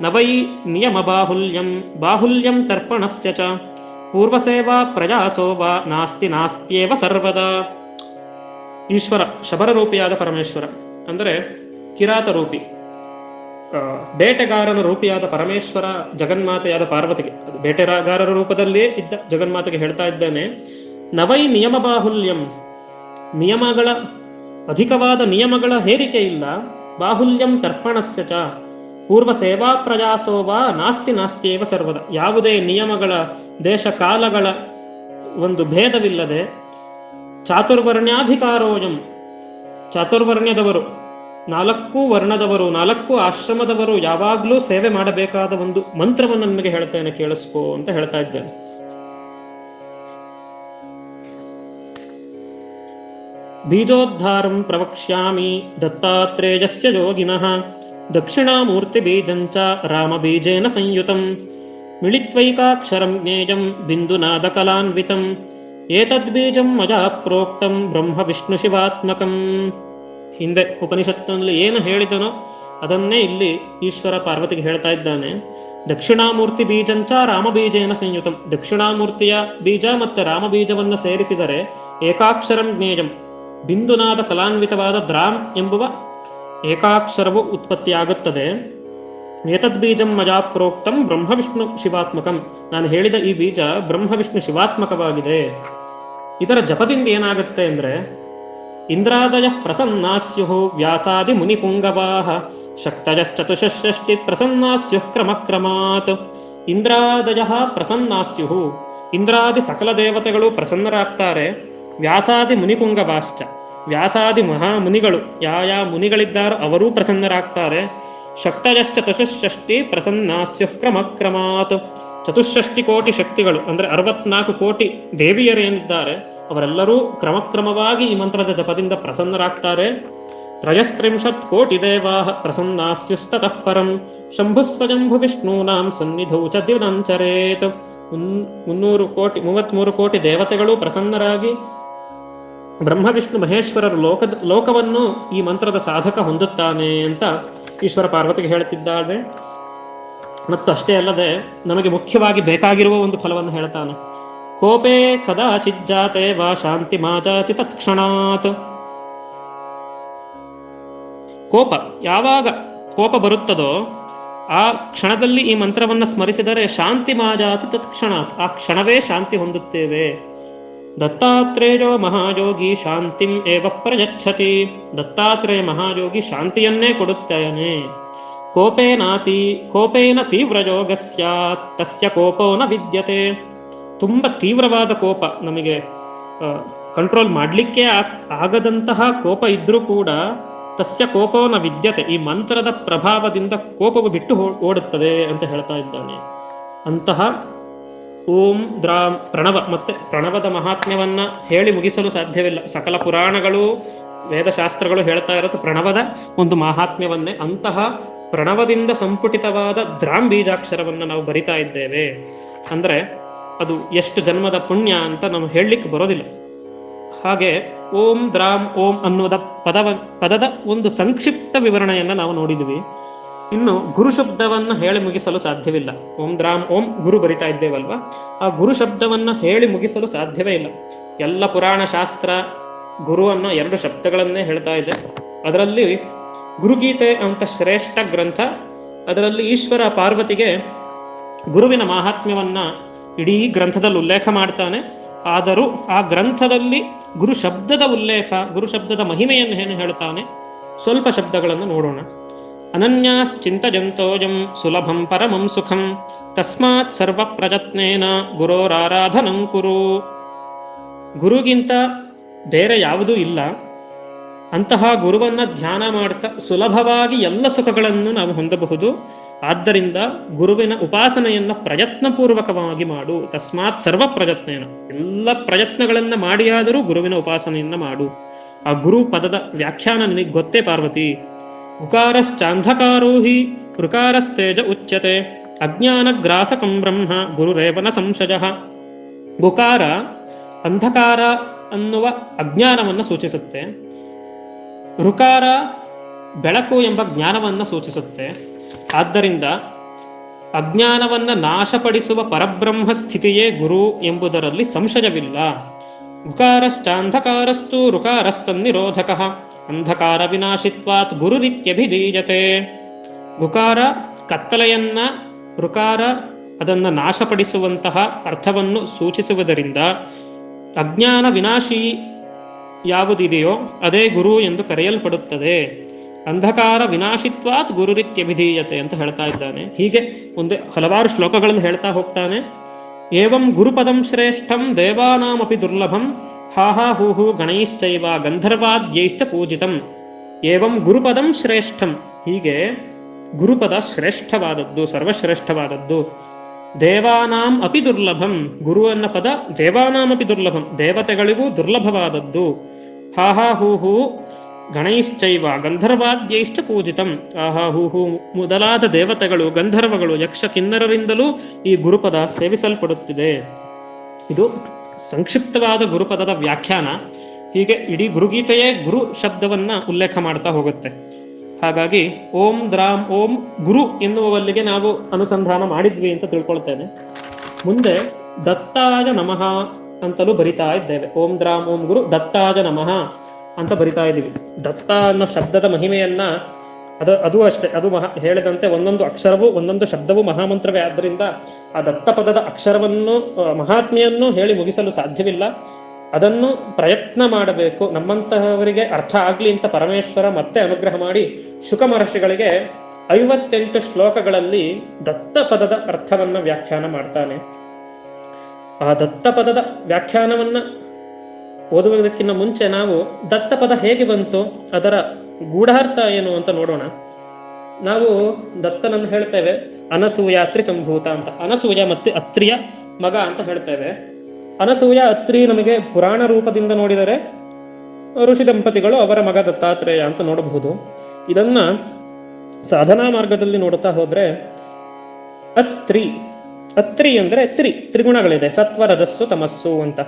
ನ ವೈ ನಿಯಮ ಬಾಹುಲ್ಯಂ ತರ್ಪಣಸ್ಯ ಚ ಪೂರ್ವಸೇವಾ ಪ್ರಯಾಸೋ ವಾ ನಾಸ್ತಿ ನಾಸ್ತ್ಯೇವ ಸರ್ವದಾ. ಈಶ್ವರ ಶಬರರೂಪಿಯಾದ ಪರಮೇಶ್ವರ ಅಂದರೆ ಕಿರಾತ ರೂಪಿ, ಬೇಟೆಗಾರನ ರೂಪಿಯಾದ ಪರಮೇಶ್ವರ ಜಗನ್ಮಾತೆಯಾದ ಪಾರ್ವತಿಗೆ, ಅದು ಬೇಟೆಗಾರರ ರೂಪದಲ್ಲಿಯೇ ಇದ್ದ ಜಗನ್ಮಾತೆಗೆ ಹೇಳ್ತಾ ಇದ್ದಾನೆ, ನವೈ ನಿಯಮ ಬಾಹುಲ್ಯಂ, ನಿಯಮಗಳ ಅಧಿಕವಾದ ನಿಯಮಗಳ ಹೇರಿಕೆ ಇಲ್ಲ. ಬಾಹುಲ್ಯಂ ತರ್ಪಣಸ್ಯ ಚ ಪೂರ್ವ ಸೇವಾ ಪ್ರಯಾಸೋವಾ ನಾಸ್ತಿ ನಾಸ್ತಿಯೇವ ಸರ್ವದ, ಯಾವುದೇ ನಿಯಮಗಳ ದೇಶ ಕಾಲಗಳ ಒಂದು ಭೇದವಿಲ್ಲದೆ ಚಾತುರ್ವರ್ಣ್ಯಾಧಿಕಾರೋಯಂ, ಚಾತುರ್ವರ್ಣ್ಯದವರು, 4 ವರ್ಣದವರು, 4 ಆಶ್ರಮದವರು ಯಾವಾಗಲೂ ಸೇವೆ ಮಾಡಬೇಕಾದ ಒಂದು ಮಂತ್ರವನ್ನು ನಿಮಗೆ ಹೇಳ್ತೇನೆ ಕೇಳಿಸ್ಕೋ ಅಂತ ಹೇಳ್ತಾ ಇದ್ದೇನೆ. ಬೀಜೋದ್ಧಾರಂ ಪ್ರವಕ್ಷ್ಯಾಮಿ ದತ್ತಾತ್ರೇಯಸ್ಯ ಯೋಗಿನಃ ದಕ್ಷಿಣಾಮೂರ್ತಿ ಬೀಜಂಚ ರಾಮ ಬೀಜೇನ ಸಂಯುತಂ ಮಿಳಿತ್ವೈಕಾಕ್ಷರಂ ಜ್ಞೇಯಂ ಬಿಂದುನಾದ ಕಲಾನ್ವಿತಂ ಏತದ್ಬೀಜಂ ಮಯಾ ಪ್ರೋಕ್ತಂ ಬ್ರಹ್ಮ ವಿಷ್ಣು ಶಿವಾತ್ಮಕಂ. ಹಿಂದೆ ಉಪನಿಷತ್ತಿನಲ್ಲಿ ಏನು ಹೇಳಿದನೋ ಅದನ್ನೇ ಇಲ್ಲಿ ಈಶ್ವರ ಪಾರ್ವತಿಗೆ ಹೇಳ್ತಾ ಇದ್ದಾನೆ. ದಕ್ಷಿಣಾಮೂರ್ತಿ ಬೀಜಂಚ ರಾಮ ಬೀಜೇನ ಸಂಯುತಂ, ದಕ್ಷಿಣಾಮೂರ್ತಿಯ ಬೀಜ ಮತ್ತೆ ರಾಮ ಬೀಜವನ್ನು ಸೇರಿಸಿದರೆ ಏಕಾಕ್ಷರಂ ಜ್ಞೇಯಂ, ಬಿಂದುನಾದ ಕಲಾನ್ವಿತವಾದ ದ್ರಾಮ್ ಎಂಬುವ ಏಕಾಕ್ಷರವು ಉತ್ಪತ್ತಿಯಾಗುತ್ತದೆ. ಏತದ್ ಬೀಜಂ ಮಯಾ ಪ್ರೋಕ್ತಂ ಬ್ರಹ್ಮ ವಿಷ್ಣು ಶಿವಾತ್ಮಕಂ, ನಾನು ಹೇಳಿದ ಈ ಬೀಜ ಬ್ರಹ್ಮ ವಿಷ್ಣು ಶಿವಾತ್ಮಕವಾಗಿದೆ. ಇದರ ಜಪದಿಂದ ಏನಾಗುತ್ತೆ ಅಂದರೆ ಇಂದ್ರಾದಯ ಪ್ರಸನ್ನಾಸ್ಯು ವ್ಯಾಸಾದಿ ಮುನಿಪುಂಗವಾಹ ಶಕ್ತಯಶ್ಚತುಷ್ಷಷ್ಟಿ ಪ್ರಸನ್ನಾಸ್ಯು ಕ್ರಮಕ್ರಮಾತ್. ಇಂದ್ರಾದಯ ಪ್ರಸನ್ನಾಸ್ಯು, ಇಂದ್ರಾದಿ ಸಕಲ ದೇವತೆಗಳು ಪ್ರಸನ್ನರಾಗ್ತಾರೆ. ವ್ಯಾಸಾದಿ ಮುನಿಪುಂಗವಾಶ್ಚ, ವ್ಯಾಸಾದಿ ಮಹಾಮುನಿಗಳು ಯಾವ ಮುನಿಗಳಿದ್ದಾರೋ ಅವರೂ ಪ್ರಸನ್ನರಾಗ್ತಾರೆ. ಶಕ್ತಯಶ್ಚತುಷ್ಷಷ್ಟಿ ಪ್ರಸನ್ನಾಸ್ಯು ಕ್ರಮಕ್ರಮಾತ್. ಚತುಷ್ಷಷ್ಟಿ ಕೋಟಿ ಶಕ್ತಿಗಳು ಅಂದರೆ 64 ಕೋಟಿ ದೇವಿಯರೇನಿದ್ದಾರೆ ಅವರೆಲ್ಲರೂ ಕ್ರಮಕ್ರಮವಾಗಿ ಈ ಮಂತ್ರದ ಜಪದಿಂದ ಪ್ರಸನ್ನರಾಗ್ತಾರೆ. 33 ಕೋಟಿ ದೇವಾ ಪ್ರಸನ್ನಾಸ್ಯುಸ್ತತಃ ಪರಂ ಶಂಭುಸ್ವಜಂಭು ವಿಷ್ಣೂನಾಂ ಸನ್ನಿಧೌ ಚ ದಿನಂಚರೇತ್. 33 ಕೋಟಿ ದೇವತೆಗಳು ಪ್ರಸನ್ನರಾಗಿ ಬ್ರಹ್ಮ ವಿಷ್ಣು ಮಹೇಶ್ವರರು ಲೋಕವನ್ನು ಈ ಮಂತ್ರದ ಸಾಧಕ ಹೊಂದುತ್ತಾನೆ ಅಂತ ಈಶ್ವರ ಪಾರ್ವತಿಗೆ ಹೇಳುತ್ತಿದ್ದಾಳೆ. ಮತ್ತು ಅಷ್ಟೇ ಅಲ್ಲದೆ ನಮಗೆ ಮುಖ್ಯವಾಗಿ ಬೇಕಾಗಿರುವ ಒಂದು ಫಲವನ್ನು ಹೇಳ್ತಾನೆ. ಕೋಪೇ ಕದಾಚಿಜ್ಜಾತೆ ವಾ ಶಾಂತಿ ಮಾಜಾತಿ ತತ್ಕ್ಷಣಾತ್. ಕೋಪ, ಯಾವಾಗ ಕೋಪ ಬರುತ್ತದೋ ಆ ಕ್ಷಣದಲ್ಲಿ ಈ ಮಂತ್ರವನ್ನು ಸ್ಮರಿಸಿದರೆ ಶಾಂತಿ ಮಾಜಾತಿ ತತ್ಕ್ಷಣಾತ್, ಆ ಕ್ಷಣವೇ ಶಾಂತಿ ಹೊಂದುತ್ತೇವೆ. ದತ್ತಾತ್ರೇಯೋ ಮಹಾಯೋಗಿ ಶಾಂತಿಂ ಏವ ಪ್ರಯಚ್ಛತಿ. ದತ್ತಾತ್ರೇಯ ಮಹಾಯೋಗಿ ಶಾಂತಿಯನ್ನೇ ಕೊಡುತ್ತಾನೆ. ಕೋಪೇನ ತೀವ್ರಯೋಗ ಸ್ಯಾತ್ ತಸ್ಯ ಕೋಪೋ ನ ವಿದ್ಯತೆ. ತುಂಬ ತೀವ್ರವಾದ ಕೋಪ, ನಮಗೆ ಕಂಟ್ರೋಲ್ ಮಾಡಲಿಕ್ಕೆ ಆಗದಂತಹ ಕೋಪ ಇದ್ರೂ ಕೂಡ ತಸ್ಯ ಕೋಪೋ ನ ವಿದ್ಯತೆ, ಈ ಮಂತ್ರದ ಪ್ರಭಾವದಿಂದ ಕೋಪವು ಬಿಟ್ಟು ಓಡುತ್ತದೆ ಅಂತ ಹೇಳ್ತಾ ಇದ್ದಾನೆ. ಅಂತಹ ಓಂ ದ್ರಾಂ ಪ್ರಣವ, ಮತ್ತೆ ಪ್ರಣವದ ಮಹಾತ್ಮ್ಯವನ್ನ ಹೇಳಿ ಮುಗಿಸಲು ಸಾಧ್ಯವಿಲ್ಲ. ಸಕಲ ಪುರಾಣಗಳು ವೇದಶಾಸ್ತ್ರಗಳು ಹೇಳ್ತಾ ಇರೋದು ಪ್ರಣವದ ಒಂದು ಮಹಾತ್ಮ್ಯವನ್ನೇ. ಅಂತಹ ಪ್ರಣವದಿಂದ ಸಂಪುಟಿತವಾದ ದ್ರಾಂ ಬೀಜಾಕ್ಷರವನ್ನು ನಾವು ಬರಿತಾ ಇದ್ದೇವೆ ಅಂದರೆ ಅದು ಎಷ್ಟು ಜನ್ಮದ ಪುಣ್ಯ ಅಂತ ನಾವು ಹೇಳಲಿಕ್ಕೆ ಬರೋದಿಲ್ಲ. ಹಾಗೆ ಓಂ ದ್ರಾಂ ಓಂ ಅನ್ನುವುದ ಪದದ ಒಂದು ಸಂಕ್ಷಿಪ್ತ ವಿವರಣೆಯನ್ನು ನಾವು ನೋಡಿದ್ವಿ. ಇನ್ನು ಗುರು ಶಬ್ದವನ್ನು ಹೇಳಿ ಮುಗಿಸಲು ಸಾಧ್ಯವಿಲ್ಲ. ಓಂ ದ್ರಾಂ ಓಂ ಗುರು ಬರಿತಾ ಇದ್ದೇವಲ್ವ, ಆ ಗುರು ಶಬ್ದವನ್ನು ಹೇಳಿ ಮುಗಿಸಲು ಸಾಧ್ಯವೇ ಇಲ್ಲ. ಎಲ್ಲ ಪುರಾಣ ಶಾಸ್ತ್ರ ಗುರು ಅನ್ನೋ 2 ಶಬ್ದಗಳನ್ನೇ ಹೇಳ್ತಾ ಇದೆ. ಅದರಲ್ಲಿ ಗುರುಗೀತೆ ಅಂತ ಶ್ರೇಷ್ಠ ಗ್ರಂಥ, ಅದರಲ್ಲಿ ಈಶ್ವರ ಪಾರ್ವತಿಗೆ ಗುರುವಿನ ಮಹಾತ್ಮ್ಯವನ್ನ ಇಡೀ ಗ್ರಂಥದಲ್ಲಿ ಉಲ್ಲೇಖ ಮಾಡ್ತಾನೆ. ಆದರೂ ಆ ಗ್ರಂಥದಲ್ಲಿ ಗುರು ಶಬ್ದದ ಉಲ್ಲೇಖ, ಗುರು ಶಬ್ದದ ಮಹಿಮೆಯನ್ನು ಏನು ಹೇಳ್ತಾನೆ, ಸ್ವಲ್ಪ ಶಬ್ದಗಳನ್ನು ನೋಡೋಣ. ಅನನ್ಯಾಶ್ಚಿಂತಯಂತೋಯಂ ಸುಲಭಂ ಪರಮಂ ಸುಖಂ ತಸ್ಮಾತ್ ಸರ್ವ ಪ್ರಯತ್ನೇನ ಗುರೋರಾರಾಧನಂ ಕುರು. ಗುರುಗಿಂತ ಬೇರೆ ಯಾವುದೂ ಇಲ್ಲ. ಅಂತಹ ಗುರುವನ್ನ ಧ್ಯಾನ ಮಾಡ್ತಾ ಸುಲಭವಾಗಿ ಎಲ್ಲ ಸುಖಗಳನ್ನು ನಾವು ಹೊಂದಬಹುದು. ಆದ್ದರಿಂದ ಗುರುವಿನ ಉಪಾಸನೆಯನ್ನ ಪ್ರಯತ್ನಪೂರ್ವಕವಾಗಿ ಮಾಡು. ತಸ್ಮಾತ್ ಸರ್ವ ಪ್ರಯತ್ನೇನ, ಎಲ್ಲ ಪ್ರಯತ್ನಗಳನ್ನ ಮಾಡಿಯಾದರೂ ಗುರುವಿನ ಉಪಾಸನೆಯನ್ನ ಮಾಡು. ಆ ಗುರು ಪದದ ವ್ಯಾಖ್ಯಾನ ನಿನಗೆ ಗೊತ್ತೇ ಪಾರ್ವತಿ. ಉಕಾರಶ್ಚಾಂಧಕಾರೋ ಹಿ ಋಕಾರಸ್ತೇಜ ಉಚ್ಯತೆ ಅಜ್ಞಾನಗ್ರಾಸಕಂ ಬ್ರಹ್ಮ ಗುರುರೇವನ ಸಂಶಯ. ಉಕಾರ ಅಂಧಕಾರ ಅನ್ನುವ ಅಜ್ಞಾನವನ್ನು ಸೂಚಿಸುತ್ತೆ. ಋಕಾರ ಬೆಳಕು ಎಂಬ ಜ್ಞಾನವನ್ನು ಸೂಚಿಸುತ್ತೆ. ಆದ್ದರಿಂದ ಅಜ್ಞಾನವನ್ನು ನಾಶಪಡಿಸುವ ಪರಬ್ರಹ್ಮ ಸ್ಥಿತಿಯೇ ಗುರು ಎಂಬುದರಲ್ಲಿ ಸಂಶಯವಿಲ್ಲ. ಉಕಾರಶ್ಚಾಂಧಕಾರಸ್ತು ಋಕಾರಸ್ತನ್ನಿರೋಧಕ ಅಂಧಕಾರ ವಿನಾಶಿತ್ವಾತ್ ಗುರುರಿತ್ಯಭಿಧೀಯತೆ. ಉಕಾರ ಕತ್ತಲೆಯನ್ನ, ಋಕಾರ ಅದನ್ನು ನಾಶಪಡಿಸುವಂತಹ ಅರ್ಥವನ್ನು ಸೂಚಿಸುವುದರಿಂದ ಅಜ್ಞಾನ ವಿನಾಶಿ ಯಾವುದಿದೆಯೋ ಅದೇ ಗುರು ಎಂದು ಕರೆಯಲ್ಪಡುತ್ತದೆ. ಅಂಧಕಾರ ವಿನಾಶಿತ್ವಾತ್ ಗುರುರಿತ್ಯಭಿಧೀಯತೆ ಅಂತ ಹೇಳ್ತಾ ಇದ್ದಾನೆ. ಹೀಗೆ ಹಲವಾರು ಶ್ಲೋಕಗಳನ್ನು ಹೇಳ್ತಾ ಹೋಗ್ತಾನೆ. ಏವಂ ಗುರುಪದಂ ಶ್ರೇಷ್ಠಂ ದೇವಾನಾಮಪಿ ದುರ್ಲಭಂ ಹಾಹಾ ಹೂಹು ಗಣೈಶ್ಚೈವ ಗಂಧರ್ವಾದ್ಯೈಶ್ಚ ಪೂಜಿತಂ. ಏವಂ ಗುರುಪದಂ ಶ್ರೇಷ್ಠಂ, ಹೀಗೆ ಗುರುಪದ ಶ್ರೇಷ್ಠವಾದದ್ದು, ಸರ್ವಶ್ರೇಷ್ಠವಾದದ್ದು. ದೇವಾನಾಂ ಅಪಿ ದುರ್ಲಭಂ, ಗುರು ಅನ್ನ ಪದ ದೇವಾನಾಮಪಿ ದುರ್ಲಭಂ, ದೇವತೆಗಳಿಗೂ ದುರ್ಲಭವಾದದ್ದು. ಹಾಹಾ ಹೂಹು ಗಣೈಶ್ಚೈವ ಗಂಧರ್ವಾದ್ಯೈಶ್ಚ ಪೂಜಿತಂ. ಆಹಾ ಹೂಹು ಮೊದಲಾದ ದೇವತೆಗಳು, ಗಂಧರ್ವಗಳು, ಯಕ್ಷ ಕಿನ್ನರರಿಂದಲೂ ಈ ಗುರುಪದ ಸೇವಿಸಲ್ಪಡುತ್ತಿದೆ. ಇದು ಸಂಕ್ಷಿಪ್ತವಾದ ಗುರುಪದದ ವ್ಯಾಖ್ಯಾನ. ಹೀಗೆ ಇಡೀ ಗುರುಗೀತೆಯೇ ಗುರು ಶಬ್ದವನ್ನ ಉಲ್ಲೇಖ ಮಾಡ್ತಾ ಹೋಗುತ್ತೆ. ಹಾಗಾಗಿ ಓಂ ದ್ರಾಂ ಓಂ ಗುರು ಎನ್ನುವಲ್ಲಿಗೆ ನಾವು ಅನುಸಂಧಾನ ಮಾಡಿದ್ವಿ ಅಂತ ತಿಳ್ಕೊಳ್ತೇನೆ. ಮುಂದೆ ದತ್ತಾಯ ನಮಃ ಅಂತಲೂ ಬರಿತಾ ಇದ್ದೇವೆ. ಓಂ ದ್ರಾಂ ಓಂ ಗುರು ದತ್ತಾಯ ನಮಃ ಅಂತ ಬರಿತಾ ಇದ್ದೀವಿ. ದತ್ತ ಅನ್ನೋ ಶಬ್ದದ ಮಹಿಮೆಯನ್ನ ಅದು ಅಷ್ಟೇ, ಅದು ಹೇಳಿದಂತೆ ಒಂದೊಂದು ಅಕ್ಷರವೂ ಒಂದೊಂದು ಶಬ್ದವೂ ಮಹಾಮಂತ್ರವೇ. ಆದ್ದರಿಂದ ಆ ದತ್ತ ಪದದ ಅಕ್ಷರವನ್ನು ಮಹಾತ್ಮೆಯನ್ನು ಹೇಳಿ ಮುಗಿಸಲು ಸಾಧ್ಯವಿಲ್ಲ. ಅದನ್ನು ಪ್ರಯತ್ನ ಮಾಡಬೇಕು. ನಮ್ಮಂತಹವರಿಗೆ ಅರ್ಥ ಆಗ್ಲಿ ಅಂತ ಪರಮೇಶ್ವರ ಮತ್ತೆ ಅನುಗ್ರಹ ಮಾಡಿ ಶುಕ ಮಹರ್ಷಿಗಳಿಗೆ 58 ಶ್ಲೋಕಗಳಲ್ಲಿ ದತ್ತ ಪದದ ಅರ್ಥವನ್ನ ವ್ಯಾಖ್ಯಾನ ಮಾಡ್ತಾನೆ. ಆ ದತ್ತ ಪದದ ವ್ಯಾಖ್ಯಾನವನ್ನ ಓದುವುದಕ್ಕಿಂತ ಮುಂಚೆ ನಾವು ದತ್ತ ಪದ ಹೇಗೆ ಬಂತು, ಅದರ ಗೂಢಾರ್ಥ ಏನು ಅಂತ ನೋಡೋಣ. ನಾವು ದತ್ತನನ್ನು ಹೇಳ್ತೇವೆ ಅನಸೂಯಾತ್ರಿ ಸಂಭೂತ ಅಂತ. ಅನಸೂಯ ಮತ್ತೆ ಅತ್ರಿಯ ಮಗ ಅಂತ ಹೇಳ್ತೇವೆ. ಅನಸೂಯ ಅತ್ರಿ ನಮಗೆ ಪುರಾಣ ರೂಪದಿಂದ ನೋಡಿದರೆ ಋಷಿ ದಂಪತಿಗಳು, ಅವರ ಮಗ ದತ್ತಾತ್ರೇಯ ಅಂತ ನೋಡಬಹುದು. ಇದನ್ನ ಸಾಧನಾ ಮಾರ್ಗದಲ್ಲಿ ನೋಡುತ್ತಾ ಹೋದ್ರೆ ಅತ್ರಿ ಅಂದ್ರೆ ತ್ರಿಗುಣಗಳಿದೆ, ಸತ್ವ ರಜಸ್ಸು ತಮಸ್ಸು ಅಂತ.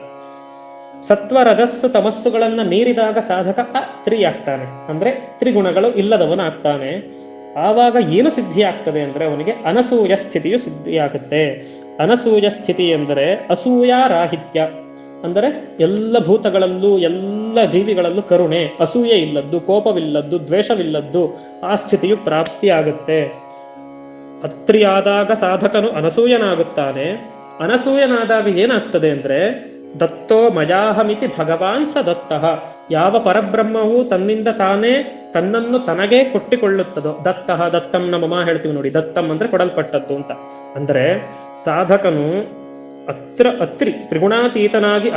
ಸತ್ವ ರಜಸ್ಸು ತಮಸ್ಸುಗಳನ್ನ ಮೀರಿದಾಗ ಸಾಧಕ ಅತ್ರಿ ಆಗ್ತಾನೆ, ಅಂದ್ರೆ ತ್ರಿಗುಣಗಳು ಇಲ್ಲದವನಾಗ್ತಾನೆ. ಆವಾಗ ಏನು ಸಿದ್ಧಿ ಆಗ್ತದೆ ಅಂದ್ರೆ ಅವನಿಗೆ ಅನಸೂಯ ಸ್ಥಿತಿಯು ಸಿದ್ಧಿಯಾಗುತ್ತೆ. ಅನಸೂಯ ಸ್ಥಿತಿ ಎಂದರೆ ಅಸೂಯಾರಾಹಿತ್ಯ, ಅಂದರೆ ಎಲ್ಲ ಭೂತಗಳಲ್ಲೂ ಎಲ್ಲ ಜೀವಿಗಳಲ್ಲೂ ಕರುಣೆ, ಅಸೂಯೆ ಇಲ್ಲದ್ದು, ಕೋಪವಿಲ್ಲದ್ದು, ದ್ವೇಷವಿಲ್ಲದ್ದು ಆ ಸ್ಥಿತಿಯು ಪ್ರಾಪ್ತಿಯಾಗುತ್ತೆ. ಅತ್ರಿಯಾದಾಗ ಸಾಧಕನು ಅನಸೂಯನಾಗುತ್ತಾನೆ. ಅನಸೂಯನಾದಾಗ ಏನಾಗ್ತದೆ ಅಂದ್ರೆ ದತ್ತೋ ಮಯಾಹಮಿತಿ ಭಗವಾನ್ ಸ ದತ್ತಃ, ಯಾವ ಪರಬ್ರಹ್ಮವು ತನ್ನಿಂದ ತಾನೇ ತನ್ನನ್ನು ತನಗೇ ಕೊಟ್ಟಿಕೊಳ್ಳುತ್ತದೋ, ದತ್ತಃ ದತ್ತಂ ನಮಮ ಹೇಳ್ತೀವಿ ನೋಡಿ, ದತ್ತಂ ಅಂದ್ರೆ ಕೊಡಲ್ಪಟ್ಟದ್ದು ಅಂತ. ಅಂದ್ರೆ ಸಾಧಕನು ಅತ್ರಿ ತ್ರಿಗುಣಾತೀತನಾಗಿ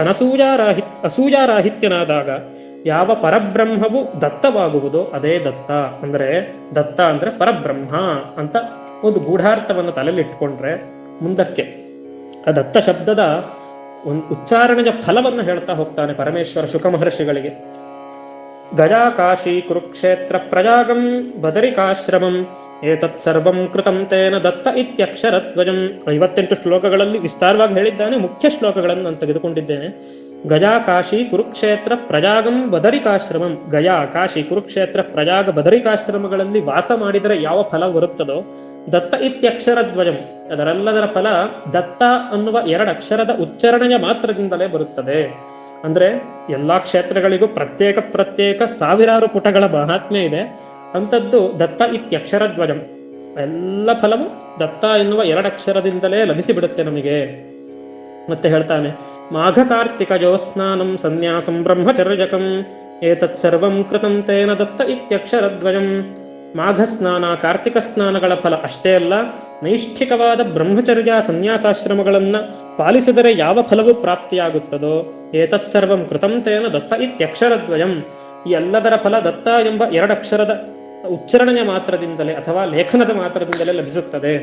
ಅಸೂಯಾರಾಹಿತ್ಯನಾದಾಗ ಯಾವ ಪರಬ್ರಹ್ಮವು ದತ್ತವಾಗುವುದೋ ಅದೇ ದತ್ತ. ಅಂದ್ರೆ ದತ್ತ ಅಂದ್ರೆ ಪರಬ್ರಹ್ಮ ಅಂತ ಒಂದು ಗೂಢಾರ್ಥವನ್ನು ತಲೆಯಲ್ಲಿ ಇಟ್ಕೊಂಡ್ರೆ ಮುಂದಕ್ಕೆ ಆ ದತ್ತ ಶಬ್ದದ ಒಂದು ಉಚ್ಚಾರಣೆಯ ಫಲವನ್ನು ಹೇಳ್ತಾ ಹೋಗ್ತಾನೆ ಪರಮೇಶ್ವರ ಶುಕ ಮಹರ್ಷಿಗಳಿಗೆ. ಗಜಾ ಕಾಶಿ ಕುರುಕ್ಷೇತ್ರ ಪ್ರಯಾಗಂ ಬದರಿಕಾಶ್ರಮಂ ಏತತ್ ಸರ್ವಂ ಕೃತಂ ತೇನ ದತ್ತ ಇತ್ಯಕ್ಷರದ್ವಯಂ. 58 ಶ್ಲೋಕಗಳಲ್ಲಿ ವಿಸ್ತಾರವಾಗಿ ಹೇಳಿದ್ದಾನೆ. ಮುಖ್ಯ ಶ್ಲೋಕಗಳನ್ನು ನಾನು ತೆಗೆದುಕೊಂಡಿದ್ದೇನೆ. ಗಯಾ ಕಾಶಿ ಕುರುಕ್ಷೇತ್ರ ಪ್ರಯಾಗಂ ಬದರಿಕಾಶ್ರಮಂ. ಗಯಾ ಕಾಶಿ ಕುರುಕ್ಷೇತ್ರ ಪ್ರಯಾಗ ಬದರಿಕಾಶ್ರಮಗಳಲ್ಲಿ ವಾಸ ಮಾಡಿದರೆ ಯಾವ ಫಲ ಬರುತ್ತದೋ ದತ್ತ ಇತ್ಯಕ್ಷರದ್ವಯಂ, ಅದರೆಲ್ಲದರ ಫಲ ದತ್ತ ಅನ್ನುವ 2 ಅಕ್ಷರದ ಉಚ್ಚಾರಣೆಯ ಮಾತ್ರದಿಂದಲೇ ಬರುತ್ತದೆ. ಅಂದ್ರೆ ಎಲ್ಲಾ ಕ್ಷೇತ್ರಗಳಿಗೂ ಪ್ರತ್ಯೇಕ ಸಾವಿರಾರು ಪುಟಗಳ ಮಹಾತ್ಮೆ ಇದೆ. ಅಂಥದ್ದು ದತ್ತ ಇತ್ಯಕ್ಷರದ್ವಯಂ, ಎಲ್ಲ ಫಲವು ದತ್ತ ಎನ್ನುವ 2 ಅಕ್ಷರದಿಂದಲೇ ಲಭಿಸಿಬಿಡುತ್ತೆ ನಮಗೆ. ಮತ್ತೆ ಹೇಳ್ತಾನೆ ಮಾಘ ಕಾರ್ತಿಕಯೋ ಸ್ನಾನಂ ಸನ್ಯಾಸಂ ಬ್ರಹ್ಮಚರ್ಯಕಂ ಏತತ್ ಸರ್ವಂ ಕೃತಂ ತೇನ ದತ್ತ ಇತ್ಯಕ್ಷರದ್ವಯಂ. ಮಾಘ ಸ್ನಾನ, ಕಾರ್ತಿಕ ಸ್ನಾನಗಳ ಫಲ ಅಷ್ಟೇ ಅಲ್ಲ, ನೈಷ್ಠಿಕವಾದ ಬ್ರಹ್ಮಚರ್ಯ ಸನ್ಯಾಸಾಶ್ರಮಗಳನ್ನ ಪಾಲಿಸಿದರೆ ಯಾವ ಫಲವು ಪ್ರಾಪ್ತಿಯಾಗುತ್ತದೋ ಏತತ್ ಸರ್ವಂ ಕೃತಂ ತೇನ ದತ್ತ ಇತ್ಯಕ್ಷರದ್ವಯಂ. ಈ ಎಲ್ಲದರ ಫಲ ದತ್ತ ಎಂಬ 2 ಅಕ್ಷರದ ಉಚ್ಚಾರಣೆಯ ಮಾತ್ರದಿಂದಲೇ ಅಥವಾ ಲೇಖನದ ಮಾತ್ರದಿಂದಲೇ ಲಭಿಸುತ್ತದೆ.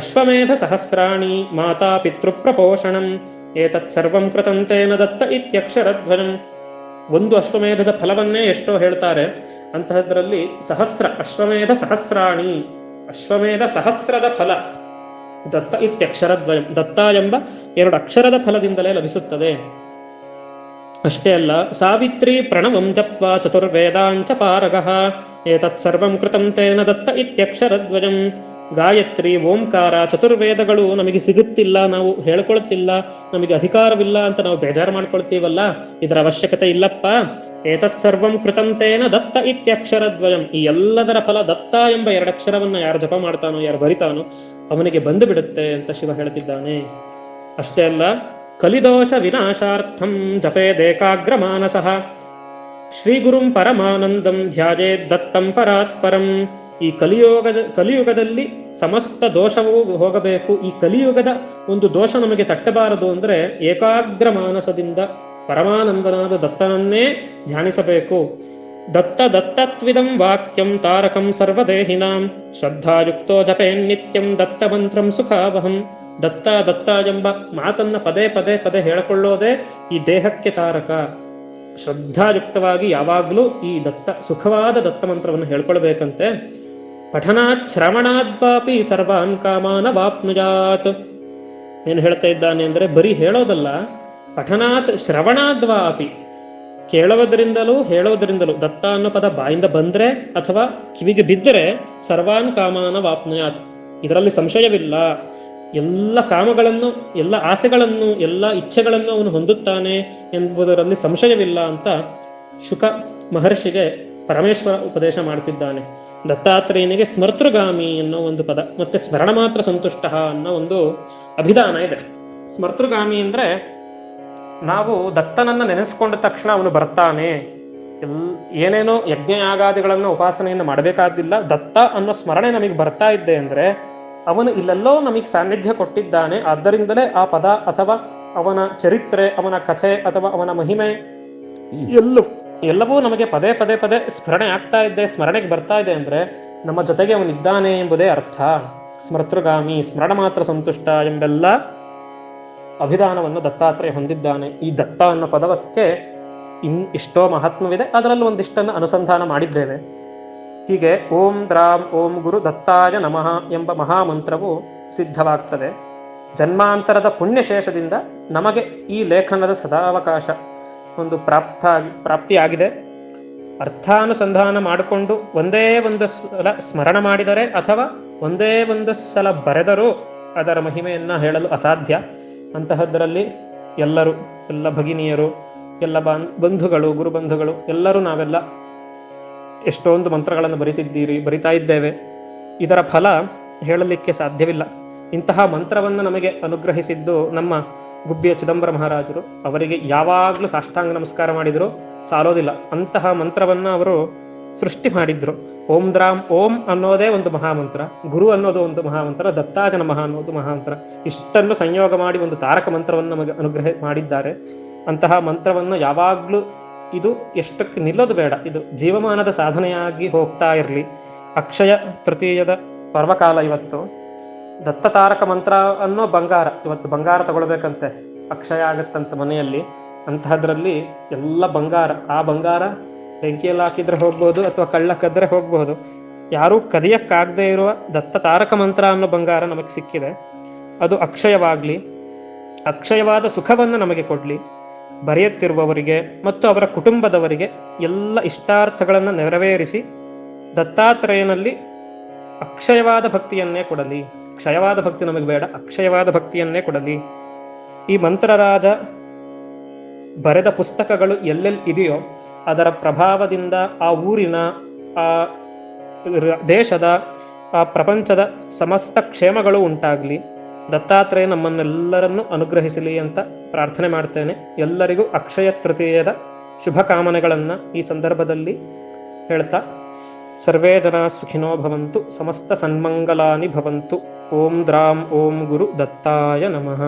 ಅಶ್ವಮೇಧ ಸಹಸ್ರಾಣಿ ಮಾತಾ ಪಿತೃಪ್ರಪೋಷಣಂ ಏತತ್ ಸರ್ವಂ ಕೃತಂ ತೇನ ದತ್ತ ಇತ್ಯಕ್ಷರದ್ವಯಂ. ಒಂದು ಅಶ್ವಮೇಧದ ಫಲವನ್ನೇ ಎಷ್ಟೋ ಹೇಳ್ತಾರೆ, ಅಂತಹದ್ರಲ್ಲಿ ಅಶ್ವಮೇಧ ಸಹಸ್ರಾಣಿ, ಅಶ್ವಮೇಧ ಸಹಸ್ರದ ಫಲ ದತ್ತ ಇತ್ಯಕ್ಷರದ್ವಯಂ, ದತ್ತ ಎಂಬ 2 ಅಕ್ಷರದ ಫಲದಿಂದಲೇ ಲಭಿಸುತ್ತದೆ. ಅಷ್ಟೇ ಅಲ್ಲ, ಸಾವಿತ್ರಿ ಪ್ರಣವಂ ಜಪ್ತ್ವಾ ಚತುರ್ವೇದಾಂಚ ಪಾರಗಃ ಏತತ್ ಸರ್ವಂ ಕೃತಂ ತೇನ ದತ್ತ ಇತ್ಯಕ್ಷರದ್ವಯಂ. ಗಾಯತ್ರಿ, ಓಂಕಾರ, ಚತುರ್ವೇದಗಳು ನಮಗೆ ಸಿಗುತ್ತಿಲ್ಲ, ನಾವು ಹೇಳ್ಕೊಳ್ತಿಲ್ಲ, ನಮಗೆ ಅಧಿಕಾರವಿಲ್ಲ ಅಂತ ನಾವು ಬೇಜಾರು ಮಾಡ್ಕೊಳ್ತೀವಲ್ಲ, ಇದರ ಅವಶ್ಯಕತೆ ಇಲ್ಲಪ್ಪ. ಏತತ್ ಸರ್ವಂ ಕೃತಂ ತೇನ ದತ್ತ ಇತ್ಯಕ್ಷರದ್ವಯಂ. ಈ ಎಲ್ಲದರ ಫಲ ದತ್ತ ಎಂಬ 2 ಅಕ್ಷರವನ್ನ ಯಾರು ಜಪ ಮಾಡ್ತಾನೋ, ಯಾರು ಬರಿತಾನೋ ಅವನಿಗೆ ಬಂದು ಬಿಡುತ್ತೆ ಅಂತ ಶಿವ ಹೇಳ್ತಿದ್ದಾನೆ. ಅಷ್ಟೇ ಅಲ್ಲ, ಕಲಿದೋಷ ವಿನಾಶಾರ್ಥಂ ಜಪೇದೇಕಾಗ್ರ ಮಾನಸಃ ಶ್ರೀಗುರುಂ ಪರಮಾನಂದಂ ಧ್ಯಾಯೇದ್ ದತ್ತಂ ಪರಾತ್ಪರಂ. ಈ ಕಲಿಯುಗದಲ್ಲಿ ಸಮಸ್ತ ದೋಷವೂ ಹೋಗಬೇಕು. ಈ ಕಲಿಯುಗದ ಒಂದು ದೋಷ ನಮಗೆ ತಟ್ಟಬಾರದು ಅಂದ್ರೆ ಏಕಾಗ್ರ ಮಾನಸದಿಂದ ಪರಮಾನಂದನಾದ ದತ್ತನನ್ನೇ ಧ್ಯಾನಿಸಬೇಕು. ದತ್ತ ದತ್ತತ್ವಿದಂ ವಾಕ್ಯಂ ತಾರಕಂ ಸರ್ವದೇಹಿನಾಂ ಶ್ರದ್ಧಾಯುಕ್ತೋ ಜಪೇನ್ನಿತ್ಯಂ ದತ್ತ ಮಂತ್ರಂ ಸುಖಾವಹಂ. ದತ್ತ ದತ್ತ ಎಂಬ ಮಾತನ್ನ ಪದೇ ಹೇಳಿಕೊಳ್ಳೋದೇ ಈ ದೇಹಕ್ಕೆ ತಾರಕ. ಶ್ರದ್ಧಾಯುಕ್ತವಾಗಿ ಯಾವಾಗಲೂ ಈ ಸುಖವಾದ ದತ್ತ ಮಂತ್ರವನ್ನು ಹೇಳ್ಕೊಳ್ಬೇಕಂತೆ. ಪಠನಾತ್ ಶ್ರವಣಾದ್ವಾಪಿ ಸರ್ವಾನ್ ಕಾಮಾನ ವಾಪ್ನುಯಾತ್. ಏನು ಹೇಳ್ತಾ ಇದ್ದಾನೆ ಅಂದ್ರೆ ಬರೀ ಹೇಳೋದಲ್ಲ, ಪಠನಾತ್ ಶ್ರವಣಾದ್ವಾಪಿ, ಕೇಳುವುದರಿಂದಲೂ ಹೇಳೋದರಿಂದಲೂ ದತ್ತ ಅನ್ನೋ ಪದ ಬಾಯಿಂದ ಬಂದ್ರೆ ಅಥವಾ ಕಿವಿಗೆ ಬಿದ್ದರೆ ಸರ್ವಾನ್ ಕಾಮಾನ ವಾಪ್ನುಯಾತ್, ಇದರಲ್ಲಿ ಸಂಶಯವಿಲ್ಲ. ಎಲ್ಲ ಕಾಮಗಳನ್ನು, ಎಲ್ಲ ಆಸೆಗಳನ್ನು, ಎಲ್ಲ ಇಚ್ಛೆಗಳನ್ನು ಅವನು ಹೊಂದುತ್ತಾನೆ ಎಂಬುದರಲ್ಲಿ ಸಂಶಯವಿಲ್ಲ ಅಂತ ಶುಕ ಮಹರ್ಷಿಗೆ ಪರಮೇಶ್ವರ ಉಪದೇಶ ಮಾಡ್ತಿದ್ದಾನೆ. ದತ್ತಾತ್ರೇಯನಿಗೆ ಸ್ಮರ್ತೃಗಾಮಿ ಅನ್ನೋ ಒಂದು ಪದ, ಮತ್ತೆ ಸ್ಮರಣ ಮಾತ್ರ ಸಂತುಷ್ಟ ಅನ್ನೋ ಒಂದು ಅಭಿಧಾನ ಇದೆ. ಸ್ಮರ್ತೃಗಾಮಿ ಅಂದ್ರೆ ನಾವು ದತ್ತನನ್ನು ನೆನೆಸ್ಕೊಂಡ ತಕ್ಷಣ ಅವನು ಬರ್ತಾನೆ. ಏನೇನೋ ಯಜ್ಞ ಯಾಗಾದಿಗಳನ್ನು ಉಪಾಸನೆಯನ್ನು ಮಾಡಬೇಕಾದಿಲ್ಲ. ದತ್ತ ಅನ್ನೋ ಸ್ಮರಣೆ ನಮಗೆ ಬರ್ತಾ ಇದ್ದೆ ಅಂದರೆ ಅವನು ಇಲ್ಲೆಲ್ಲೋ ನಮಗೆ ಸಾನ್ನಿಧ್ಯ ಕೊಟ್ಟಿದ್ದಾನೆ. ಆದ್ದರಿಂದಲೇ ಆ ಪದ ಅಥವಾ ಅವನ ಚರಿತ್ರೆ, ಅವನ ಕಥೆ ಅಥವಾ ಅವನ ಮಹಿಮೆ ಎಲ್ಲವೂ ನಮಗೆ ಪದೇ ಪದೇ ಪದೇ ಸ್ಮರಣೆಗೆ ಬರ್ತಾ ಇದೆ ಅಂದರೆ ನಮ್ಮ ಜೊತೆಗೆ ಅವನಿದ್ದಾನೆ ಎಂಬುದೇ ಅರ್ಥ. ಸ್ಮರ್ತೃಗಾಮಿ, ಸ್ಮರಣ ಮಾತ್ರ ಸಂತುಷ್ಟ ಎಂಬೆಲ್ಲ ಅಭಿಧಾನವನ್ನು ದತ್ತಾತ್ರೇಯ ಹೊಂದಿದ್ದಾನೆ. ಈ ದತ್ತ ಅನ್ನೋ ಪದವಕ್ಕೆ ಇಷ್ಟೋ ಮಹಾತ್ಮವಿದೆ. ಅದರಲ್ಲಿ ಒಂದಿಷ್ಟನ್ನು ಅನುಸಂಧಾನ ಮಾಡಿದ್ದೇವೆ. ಹೀಗೆ ಓಂ ದ್ರಾಂ ಓಂ ಗುರು ದತ್ತಾಯ ನಮಃ ಎಂಬ ಮಹಾಮಂತ್ರವು ಸಿದ್ಧವಾಗ್ತದೆ. ಜನ್ಮಾಂತರದ ಪುಣ್ಯಶೇಷದಿಂದ ನಮಗೆ ಈ ಲೇಖನದ ಸದಾವಕಾಶ ಒಂದು ಪ್ರಾಪ್ತಿಯಾಗಿದೆ. ಅರ್ಥಾನುಸಂಧಾನ ಮಾಡಿಕೊಂಡು ಒಂದೇ ಒಂದು ಸಲ ಸ್ಮರಣ ಮಾಡಿದರೆ ಅಥವಾ ಒಂದೇ ಒಂದು ಸಲ ಬರೆದರೂ ಅದರ ಮಹಿಮೆಯನ್ನು ಹೇಳಲು ಅಸಾಧ್ಯ. ಅಂತಹದ್ದರಲ್ಲಿ ಎಲ್ಲರೂ, ಎಲ್ಲ ಭಗಿನಿಯರು, ಎಲ್ಲ ಬಂಧುಗಳು, ಗುರುಬಂಧುಗಳು ಎಲ್ಲರೂ ನಾವೆಲ್ಲ ಎಷ್ಟೊಂದು ಮಂತ್ರಗಳನ್ನು ಬರಿತಾ ಇದ್ದೇವೆ. ಇದರ ಫಲ ಹೇಳಲಿಕ್ಕೆ ಸಾಧ್ಯವಿಲ್ಲ. ಇಂತಹ ಮಂತ್ರವನ್ನು ನಮಗೆ ಅನುಗ್ರಹಿಸಿದ್ದು ನಮ್ಮ ಗುಬ್ಬಿಯ ಚಿದಂಬರ ಮಹಾರಾಜರು. ಅವರಿಗೆ ಯಾವಾಗಲೂ ಸಾಷ್ಟಾಂಗ ನಮಸ್ಕಾರ ಮಾಡಿದ್ರು ಸಾಲೋದಿಲ್ಲ. ಅಂತಹ ಮಂತ್ರವನ್ನು ಅವರು ಸೃಷ್ಟಿ ಮಾಡಿದ್ರು. ಓಂ ದ್ರಾಂ ಓಂ ಅನ್ನೋದೇ ಒಂದು ಮಹಾಮಂತ್ರ, ಗುರು ಅನ್ನೋದು ಒಂದು ಮಹಾಮಂತ್ರ, ದತ್ತಾಯ ನಮಃ ಅನ್ನೋದು ಮಹಾಮಂತ್ರ. ಇಷ್ಟನ್ನು ಸಂಯೋಗ ಮಾಡಿ ಒಂದು ತಾರಕ ಮಂತ್ರವನ್ನು ನಮಗೆ ಅನುಗ್ರಹ ಮಾಡಿದ್ದಾರೆ. ಅಂತಹ ಮಂತ್ರವನ್ನು ಯಾವಾಗಲೂ ಇದು ಎಷ್ಟಕ್ಕೆ ನಿಲ್ಲೋದು ಬೇಡ, ಇದು ಜೀವಮಾನದ ಸಾಧನೆಯಾಗಿ ಹೋಗ್ತಾ ಇರಲಿ. ಅಕ್ಷಯ ತೃತೀಯದ ಪರ್ವಕಾಲ ಇವತ್ತು. ದತ್ತ ತಾರಕ ಮಂತ್ರ ಅನ್ನೋ ಬಂಗಾರ, ಇವತ್ತು ಬಂಗಾರ ತಗೊಳ್ಬೇಕಂತೆ, ಅಕ್ಷಯ ಆಗತ್ತಂತ ಮನೆಯಲ್ಲಿ. ಅಂತಹದ್ರಲ್ಲಿ ಎಲ್ಲ ಬಂಗಾರ, ಆ ಬಂಗಾರ ಬೆಂಕಿಯಲ್ಲಿ ಹಾಕಿದ್ರೆ ಹೋಗ್ಬೋದು ಅಥವಾ ಕಳ್ಳ ಕದ್ರೆ ಹೋಗ್ಬೋದು. ಯಾರೂ ಕದಿಯಕ್ಕಾಗದೇ ಇರುವ ದತ್ತ ತಾರಕ ಮಂತ್ರ ಅನ್ನೋ ಬಂಗಾರ ನಮಗೆ ಸಿಕ್ಕಿದೆ. ಅದು ಅಕ್ಷಯವಾಗಲಿ, ಅಕ್ಷಯವಾದ ಸುಖವನ್ನು ನಮಗೆ ಕೊಡಲಿ. ಬರೆಯುತ್ತಿರುವವರಿಗೆ ಮತ್ತು ಅವರ ಕುಟುಂಬದವರಿಗೆ ಎಲ್ಲ ಇಷ್ಟಾರ್ಥಗಳನ್ನು ನೆರವೇರಿಸಿ ದತ್ತಾತ್ರೇಯನಲ್ಲಿ ಅಕ್ಷಯವಾದ ಭಕ್ತಿಯನ್ನೇ ಕೊಡಲಿ. ಕ್ಷಯವಾದ ಭಕ್ತಿ ನಮಗೆ ಬೇಡ, ಅಕ್ಷಯವಾದ ಭಕ್ತಿಯನ್ನೇ ಕೊಡಲಿ. ಈ ಮಂತ್ರರಾಜ ಬರೆದ ಪುಸ್ತಕಗಳು ಎಲ್ಲೆಲ್ಲಿ ಇದೆಯೋ ಅದರ ಪ್ರಭಾವದಿಂದ ಆ ಊರಿನ, ಆ ದೇಶದ, ಆ ಪ್ರಪಂಚದ ಸಮಸ್ತ ಕ್ಷೇಮಗಳು ಉಂಟಾಗಲಿ. ದತ್ತಾತ್ರೇಯ ನಮ್ಮನ್ನೆಲ್ಲರನ್ನು ಅನುಗ್ರಹಿಸಲಿ ಅಂತ ಪ್ರಾರ್ಥನೆ ಮಾಡ್ತೇನೆ. ಎಲ್ಲರಿಗೂ ಅಕ್ಷಯ ತೃತೀಯದ ಶುಭ ಕಾಮನೆಗಳನ್ನು ಈ ಸಂದರ್ಭದಲ್ಲಿ ಹೇಳ್ತಾ, ಸರ್ವೇ ಜನ ಸುಖಿನೋ ಭವಂತು, ಸಮಸ್ತ ಸನ್ಮಂಗಲಾನಿ ಭವಂತು. ಓಂ ದ್ರಾಂ ಓಂ ಗುರು ದತ್ತಾಯ ನಮಃ.